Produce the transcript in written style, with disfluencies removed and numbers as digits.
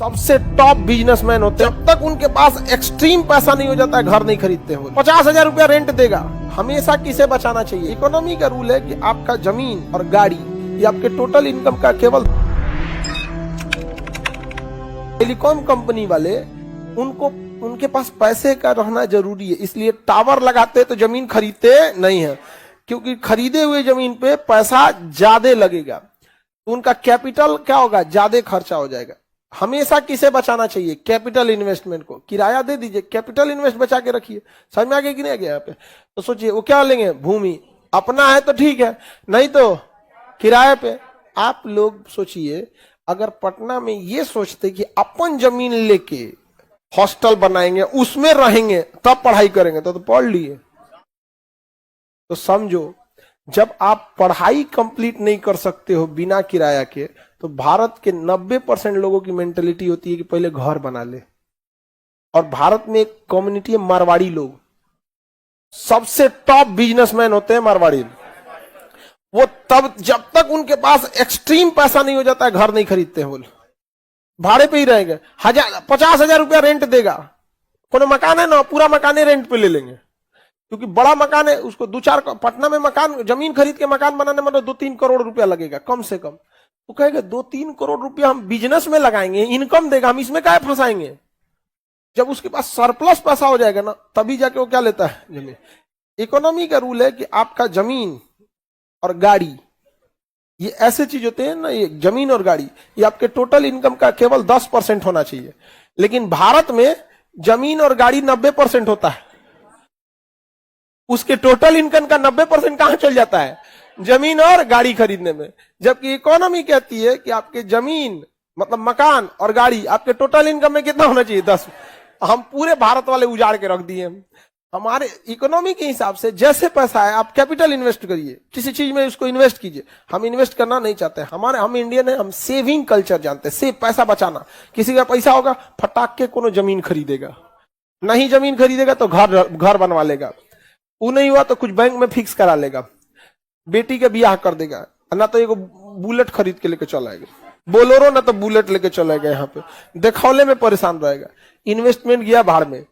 सबसे top businessman होते हैं, जब तक उनके पास एक्सट्रीम पैसा नहीं हो जाता है घर नहीं खरीदते हो। 50,000 रुपया रेंट देगा। हमेशा किसे बचाना चाहिए? इकोनॉमी का रूल है कि आपका जमीन और गाड़ी ये आपके टोटल इनकम का केवल। टेलीकॉम कंपनी वाले उनके पास पैसे का रहना जरूरी है, इसलिए टावर लगाते तो जमीन खरीदते नहीं है, क्योंकि खरीदे हुए जमीन पे पैसा ज्यादा लगेगा, उनका कैपिटल क्या होगा, ज्यादा खर्चा हो जाएगा। हमेशा किसे बचाना चाहिए? कैपिटल इन्वेस्टमेंट को। किराया दे दीजिए, कैपिटल इन्वेस्ट बचा के रखिए। समझ में आ गया कि नहीं आ गया? यहाँ पे तो सोचिए वो क्या लेंगे, भूमि। अपना है तो ठीक है, नहीं तो किराए पे। आप लोग सोचिए, अगर पटना में ये सोचते कि अपन जमीन लेके हॉस्टल बनाएंगे, उसमें रहेंगे, तब पढ़ाई करेंगे, तो पढ़ लिए। तो समझो, जब आप पढ़ाई कंप्लीट नहीं कर सकते हो बिना किराया के, तो भारत के 90% लोगों की मेंटेलिटी होती है कि पहले घर बना ले। और भारत में एक कम्युनिटी है मारवाड़ी लोग, सबसे टॉप बिजनेसमैन होते हैं मारवाड़ी। वो तब जब तक उनके पास एक्सट्रीम पैसा नहीं हो जाता है घर नहीं खरीदते हो, भाड़े पे ही रहेंगे। 50,000 रुपया रेंट देगा। कोनो मकान है ना, पूरा मकान रेंट पे ले लेंगे, क्योंकि बड़ा मकान है, उसको 2-4 पटना में मकान जमीन खरीद के मकान बनाने में 2-3 करोड़ रुपया लगेगा कम से कम। वो कहेगा 2-3 करोड़ रुपया हम बिजनेस में लगाएंगे, इनकम देगा, हम इसमें क्या फंसाएंगे। जब उसके पास सरप्लस पैसा हो जाएगा ना, तभी जाके वो क्या लेता है, जमीन। इकोनॉमी का रूल है कि आपका जमीन और गाड़ी ये ऐसे चीज होते हैं ना, ये जमीन और गाड़ी ये आपके टोटल इनकम का केवल 10% होना चाहिए। लेकिन भारत में जमीन और गाड़ी 90% होता है। उसके टोटल इनकम का 90% कहां चल जाता है? जमीन और गाड़ी खरीदने में। जबकि इकोनॉमी कहती है कि आपके जमीन मतलब मकान और गाड़ी आपके टोटल इनकम में कितना होना चाहिए? 10। हम पूरे भारत वाले उजाड़ के रख दिए। हमारे इकोनॉमी के हिसाब से जैसे पैसा है आप कैपिटल इन्वेस्ट करिए, किसी चीज में उसको इन्वेस्ट कीजिए। हम इन्वेस्ट करना नहीं चाहते। हम इंडियन है, हम सेविंग कल्चर जानते हैं, सेव पैसा बचाना। किसी का पैसा होगा फटाक के कोनो जमीन खरीदेगा, नहीं जमीन खरीदेगा तो घर बनवा लेगा, वो नहीं हुआ तो कुछ बैंक में फिक्स करा लेगा, बेटी के ब्याह कर देगा, ना तो एगो बुलेट खरीद के लेके चला आएगा, बोलोरो ना तो बुलेट लेके चला गया। यहाँ पे देखौले में परेशान रहेगा। इन्वेस्टमेंट गया भाड़ में।